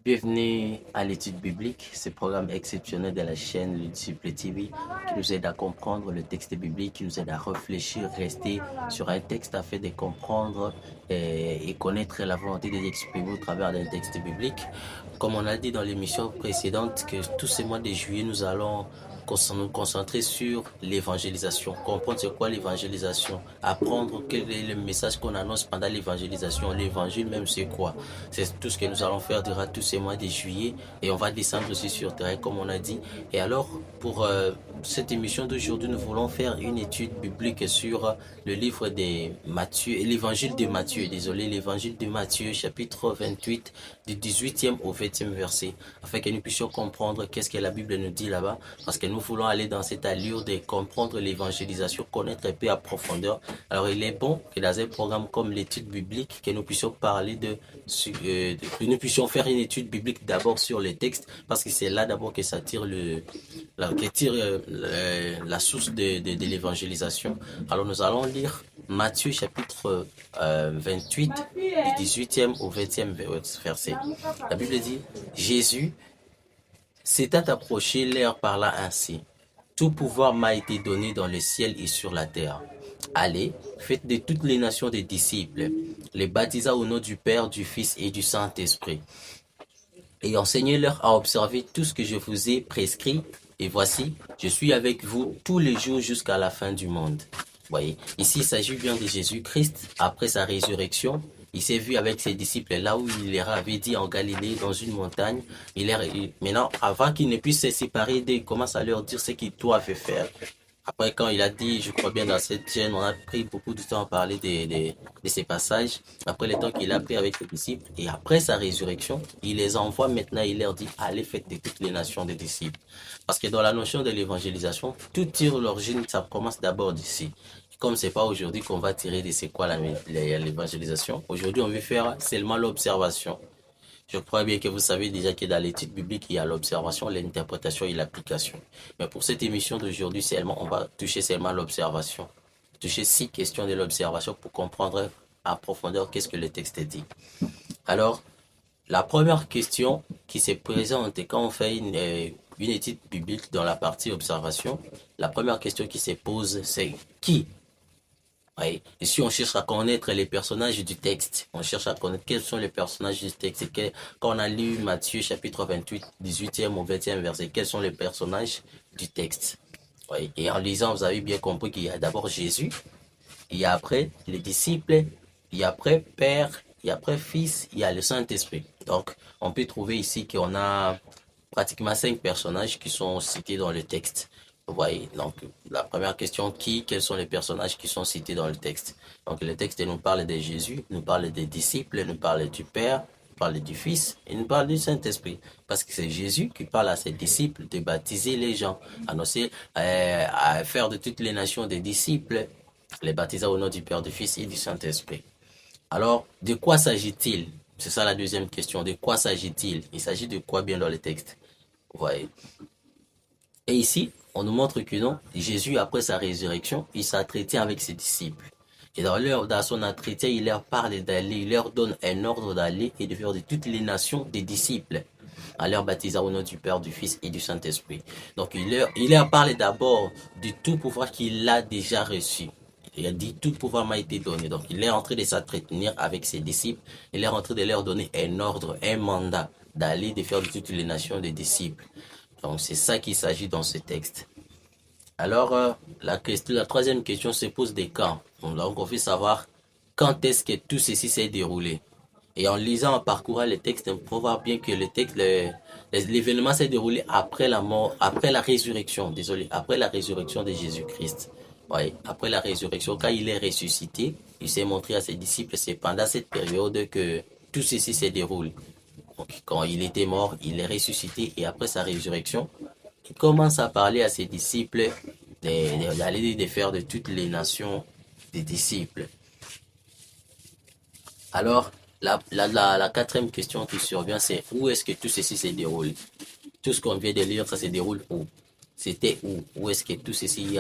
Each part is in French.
Bienvenue à l'étude biblique, ce programme exceptionnel de la chaîne Le Disciple TV qui nous aide à comprendre le texte biblique, qui nous aide à réfléchir, rester sur un texte afin de comprendre et connaître la volonté de Dieu exprimée au travers d'un texte biblique. Comme on a dit dans l'émission précédente, que tous ces mois de juillet, nous allons nous concentrer sur l'évangélisation, comprendre c'est quoi l'évangélisation, apprendre quel est le message qu'on annonce pendant l'évangélisation, l'évangile même c'est quoi. C'est tout ce que nous allons faire durant tous ces mois de juillet et on va descendre aussi sur terrain comme on a dit. Et alors pour cette émission d'aujourd'hui, nous voulons faire une étude biblique sur le livre de Matthieu, l'évangile de Matthieu, l'évangile de Matthieu chapitre 28 du 18e au 20e verset, afin que nous puissions comprendre qu'est-ce que la Bible nous dit là-bas, parce que nous voulons aller dans cette allure de comprendre l'évangélisation, connaître un peu à profondeur. Alors il est bon que dans un programme comme l'étude biblique, que nous puissions parler que nous puissions faire une étude biblique d'abord sur les textes, parce que c'est là d'abord que ça tire la source de l'évangélisation. Alors nous allons lire Matthieu chapitre 28, du 18e au 20e verset. La Bible dit, Jésus s'étant approché, leur parla ainsi. Tout pouvoir m'a été donné dans le ciel et sur la terre. Allez, faites de toutes les nations des disciples, les baptisant au nom du Père, du Fils et du Saint-Esprit, et enseignez-leur à observer tout ce que je vous ai prescrit. Et voici, je suis avec vous tous les jours jusqu'à la fin du monde. Voyez, ici il s'agit bien de Jésus-Christ après sa résurrection. Il s'est vu avec ses disciples là où il leur avait dit en Galilée, dans une montagne. Maintenant, avant qu'ils ne puissent se séparer, il commence à leur dire ce qu'ils doivent faire. Après, quand il a dit, je crois bien dans cette chaîne, on a pris beaucoup de temps à parler de ces passages. Après le temps qu'il a pris avec les disciples, et après sa résurrection, il les envoie maintenant, il leur dit, allez faites de toutes les nations des disciples. Parce que dans la notion de l'évangélisation, tout tire l'origine, ça commence d'abord d'ici. Comme c'est pas aujourd'hui qu'on va tirer de c'est quoi l'évangélisation, aujourd'hui on veut faire seulement l'observation. Je crois bien que vous savez déjà que dans l'étude biblique, il y a l'observation, l'interprétation et l'application. Mais pour cette émission d'aujourd'hui, on va toucher seulement l'observation. Toucher 6 questions de l'observation pour comprendre à profondeur qu'est-ce que le texte dit. Alors, la première question qui se présente quand on fait une étude biblique dans la partie observation, la première question qui se pose, c'est qui? Oui. Ici, on cherche à connaître les personnages du texte. On cherche à connaître quels sont les personnages du texte. Quand on a lu Matthieu chapitre 28, 18e au 20e verset, quels sont les personnages du texte. Oui. Et en lisant, vous avez bien compris qu'il y a d'abord Jésus, il y a après les disciples, il y a après Père, il y a après Fils, il y a le Saint-Esprit. Donc, on peut trouver ici qu'on a pratiquement 5 personnages qui sont cités dans le texte. Vous voyez, donc la première question, quels sont les personnages qui sont cités dans le texte? Donc le texte nous parle de Jésus, nous parle des disciples, nous parle du Père, nous parle du Fils et nous parle du Saint-Esprit. Parce que c'est Jésus qui parle à ses disciples de baptiser les gens, annoncer, à faire de toutes les nations des disciples, les baptiser au nom du Père, du Fils et du Saint-Esprit. Alors, de quoi s'agit-il? C'est ça la deuxième question. De quoi s'agit-il? Il s'agit de quoi bien dans le texte? Vous voyez. Et ici, on nous montre que non, Jésus, après sa résurrection, il s'entretient avec ses disciples. Et dans son entretien, il leur parle d'aller, il leur donne un ordre d'aller et de faire de toutes les nations des disciples, en leur baptisant au nom du Père, du Fils et du Saint-Esprit. Donc, il leur parle d'abord du tout pouvoir qu'il a déjà reçu. Il a dit, tout pouvoir m'a été donné. Donc, il est en train de s'entretenir avec ses disciples. Il est en train de leur donner un ordre, un mandat d'aller, de faire de toutes les nations des disciples. Donc, c'est ça qu'il s'agit dans ce texte. Alors, la troisième question se pose des quand. Donc, on veut savoir quand est-ce que tout ceci s'est déroulé. Et en lisant, en parcourant le texte, on peut voir bien que l'événement s'est déroulé après la mort, après la résurrection, désolé, après la résurrection de Jésus-Christ. Oui, après la résurrection, quand il est ressuscité, il s'est montré à ses disciples, c'est pendant cette période que tout ceci s'est déroulé. Donc, quand il était mort, il est ressuscité et après sa résurrection, il commence à parler à ses disciples d'aller de faire de toutes les nations des disciples. Alors, la quatrième question qui survient, c'est où est-ce que tout ceci s'est déroulé? Tout ce qu'on vient de lire, ça se déroule où? C'était où? Où est-ce que tout ceci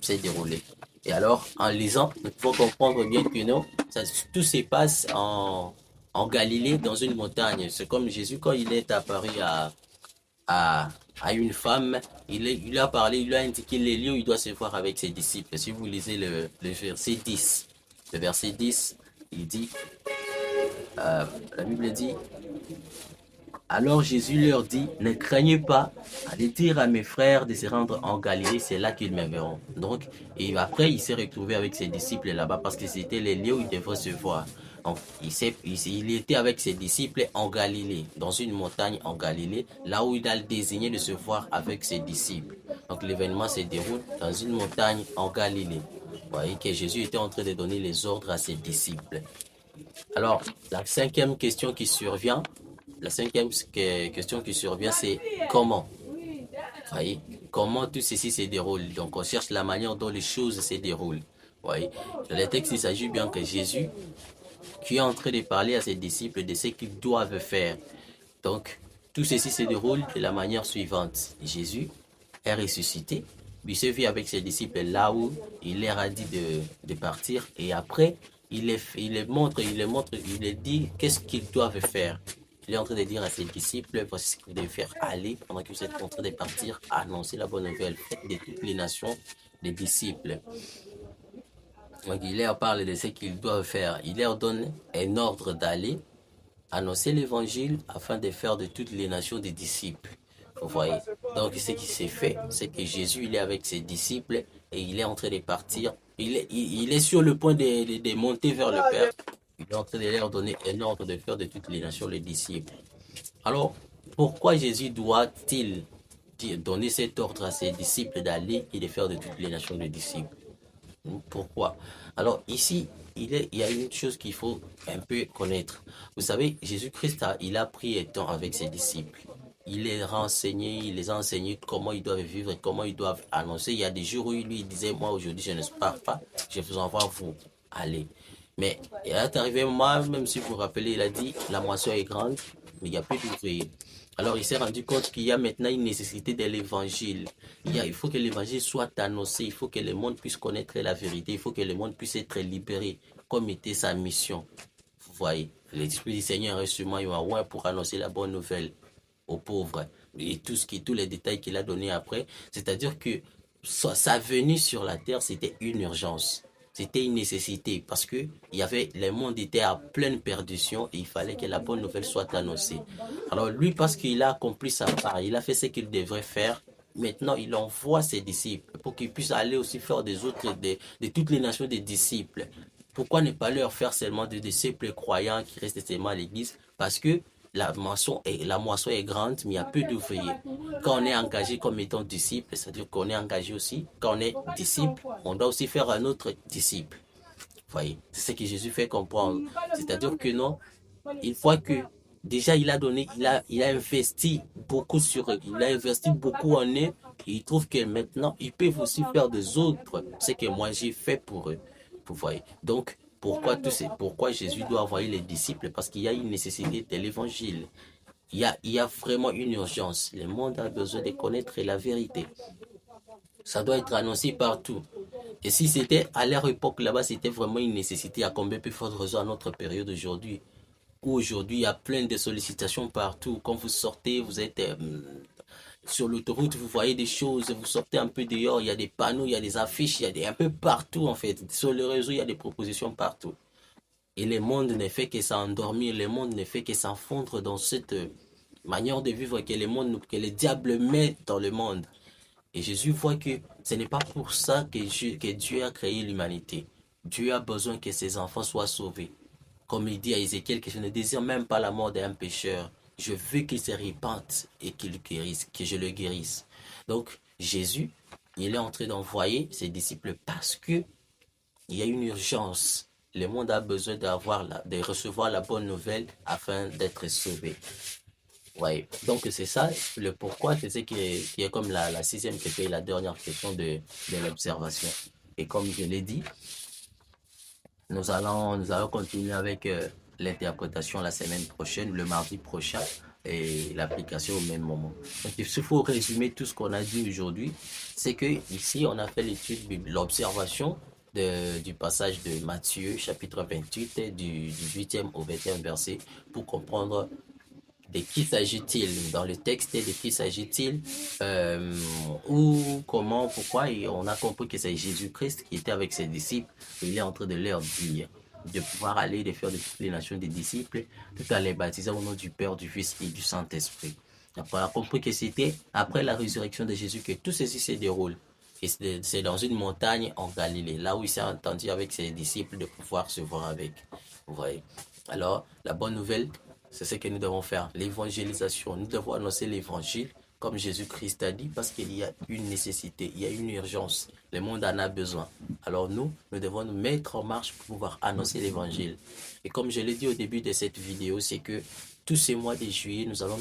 s'est déroulé? Et alors, en lisant, il faut comprendre bien que non, tout se passe en Galilée, dans une montagne. C'est comme Jésus, quand il est apparu à, à une femme, il a parlé, il a indiqué les lieux où il doit se voir avec ses disciples. Si vous lisez le verset 10, le verset 10, il dit, la Bible dit, alors Jésus leur dit, ne craignez pas, allez dire à mes frères de se rendre en Galilée, c'est là qu'ils me verront. Donc, et après, il s'est retrouvé avec ses disciples là-bas parce que c'était les lieux où il devrait se voir. Donc, il était avec ses disciples en Galilée, dans une montagne en Galilée, là où il a désigné de se voir avec ses disciples. Donc, l'événement se déroule dans une montagne en Galilée. Vous voyez que Jésus était en train de donner les ordres à ses disciples. Alors, la cinquième question qui survient, c'est comment. Voyez, comment tout ceci se déroule. Donc, on cherche la manière dont les choses se déroulent. Voyez, dans le texte, il s'agit bien que Jésus, qui est en train de parler à ses disciples de ce qu'ils doivent faire. Donc, tout ceci se déroule de la manière suivante. Jésus est ressuscité, il se vit avec ses disciples là où il leur a dit de partir, et après, il les dit qu'est-ce qu'ils doivent faire. Il est en train de dire à ses disciples, voici ce que vous devez faire, aller, pendant que vous êtes en train de partir, annoncer la bonne nouvelle, faites de toutes les nations des disciples. Donc, il leur parle de ce qu'ils doivent faire. Il leur donne un ordre d'aller, annoncer l'évangile afin de faire de toutes les nations des disciples. Vous voyez. Donc, ce qui s'est fait, c'est que Jésus, il est avec ses disciples et il est en train de partir. Il est sur le point de monter vers le Père. Il est en train de leur donner un ordre de faire de toutes les nations les disciples. Alors, pourquoi Jésus doit-il donner cet ordre à ses disciples d'aller et de faire de toutes les nations les disciples? Pourquoi? Alors ici, il y a une chose qu'il faut un peu connaître. Vous savez, Jésus-Christ, il a pris un temps avec ses disciples. Il les a enseigné comment ils doivent vivre, comment ils doivent annoncer. Il y a des jours où lui il disait, moi aujourd'hui je ne pars pas, je vous envoie vous, allez. Mais il est arrivé un moment, même si vous vous rappelez, il a dit, la moisson est grande, mais il n'y a plus d'ouvriers. Alors il s'est rendu compte qu'il y a maintenant une nécessité de l'évangile. Il faut que l'évangile soit annoncé, il faut que le monde puisse connaître la vérité, il faut que le monde puisse être libéré, comme était sa mission. Vous voyez, l'Esprit du Seigneur est sur moi pour annoncer la bonne nouvelle aux pauvres. Et tous les détails qu'il a donnés après, c'est-à-dire que sa venue sur la terre, c'était une urgence. C'était une nécessité parce que le monde était à pleine perdition et il fallait que la bonne nouvelle soit annoncée. Alors lui, parce qu'il a accompli sa part, il a fait ce qu'il devrait faire. Maintenant, il envoie ses disciples pour qu'ils puissent aller aussi faire de toutes les nations des disciples. Pourquoi ne pas leur faire seulement des disciples croyants qui restent seulement à l'église? Parce que la moisson est grande, mais il y a peu d'ouvriers. Quand on est engagé comme étant disciple, c'est-à-dire qu'on est engagé aussi. Quand on est disciple, on doit aussi faire un autre disciple. Vous voyez, c'est ce que Jésus fait comprendre. C'est-à-dire que non, il faut que déjà il a investi beaucoup beaucoup en eux. Et il trouve que maintenant, ils peuvent aussi faire des autres ce que moi j'ai fait pour eux. Vous voyez. Donc, pourquoi Jésus doit envoyer les disciples? Parce qu'il y a une nécessité de l'évangile. Il y a vraiment une urgence. Le monde a besoin de connaître la vérité. Ça doit être annoncé partout. Et si c'était à leur époque là-bas, c'était vraiment une nécessité à combien plus forte raison à notre période aujourd'hui. Où aujourd'hui, il y a plein de sollicitations partout. Quand vous sortez, vous êtes sur l'autoroute, vous voyez des choses, vous sortez un peu dehors, il y a des panneaux, il y a des affiches, un peu partout en fait. Sur le réseau, il y a des propositions partout. Et le monde ne fait que s'endormir, le monde ne fait que s'enfondre dans cette manière de vivre que le diable met dans le monde. Et Jésus voit que ce n'est pas pour ça que Dieu a créé l'humanité. Dieu a besoin que ses enfants soient sauvés. Comme il dit à Ézéchiel que je ne désire même pas la mort d'un pécheur. Je veux qu'il se repente et qu'il guérisse, que je le guérisse. Donc Jésus, il est en train d'envoyer ses disciples parce que il y a une urgence. Le monde a besoin de recevoir la bonne nouvelle afin d'être sauvé. Ouais. Donc c'est ça le pourquoi, c'est ce qui est comme la sixième question et la dernière question de l'observation. Et comme je l'ai dit, nous allons continuer avec l'interprétation la semaine prochaine, le mardi prochain, et l'application au même moment. Donc, il faut résumer tout ce qu'on a dit aujourd'hui. C'est que ici, on a fait l'étude, l'observation du passage de Matthieu, chapitre 28, du 18e au 20e verset, pour comprendre de qui s'agit-il dans le texte, de qui s'agit-il, ou comment, pourquoi, et on a compris que c'est Jésus-Christ qui était avec ses disciples, et il est en train de leur dire de pouvoir aller de faire de toutes les nations des disciples, tout en les baptisant au nom du Père, du Fils et du Saint-Esprit. Après, on a compris que c'était après la résurrection de Jésus que tout ceci se déroule. Et c'est dans une montagne en Galilée, là où il s'est entendu avec ses disciples de pouvoir se voir avec. Vous voyez. Alors, la bonne nouvelle, c'est ce que nous devons faire, l'évangélisation. Nous devons annoncer l'évangile, comme Jésus-Christ a dit, parce qu'il y a une nécessité, il y a une urgence. Le monde en a besoin. Alors nous devons nous mettre en marche pour pouvoir annoncer l'évangile. Et comme je l'ai dit au début de cette vidéo, c'est que tous ces mois de juillet, nous allons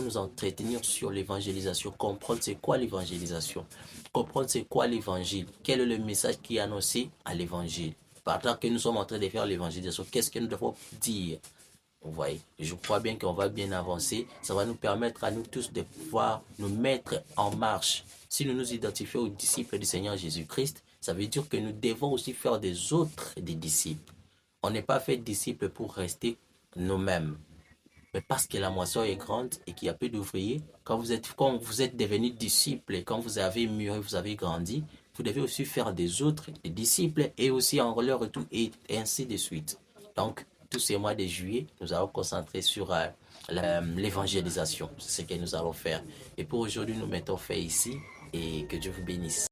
nous entretenir sur l'évangélisation, comprendre c'est quoi l'évangélisation, comprendre c'est quoi l'évangile, quel est le message qui est annoncé à l'évangile. Pendant que nous sommes en train de faire l'évangélisation, qu'est-ce que nous devons dire? Vous voyez, je crois bien qu'on va bien avancer. Ça va nous permettre à nous tous de pouvoir nous mettre en marche. Si nous nous identifions aux disciples du Seigneur Jésus-Christ, ça veut dire que nous devons aussi faire des autres des disciples. On n'est pas fait disciples pour rester nous-mêmes. Mais parce que la moisson est grande et qu'il y a peu d'ouvriers, quand vous êtes devenus disciples, quand vous avez mûri, vous avez grandi, vous devez aussi faire des autres des disciples et aussi en leur retour et ainsi de suite. Donc, tous ces mois de juillet, nous allons concentrer sur l'évangélisation. C'est ce que nous allons faire. Et pour aujourd'hui, nous mettons fait ici et que Dieu vous bénisse.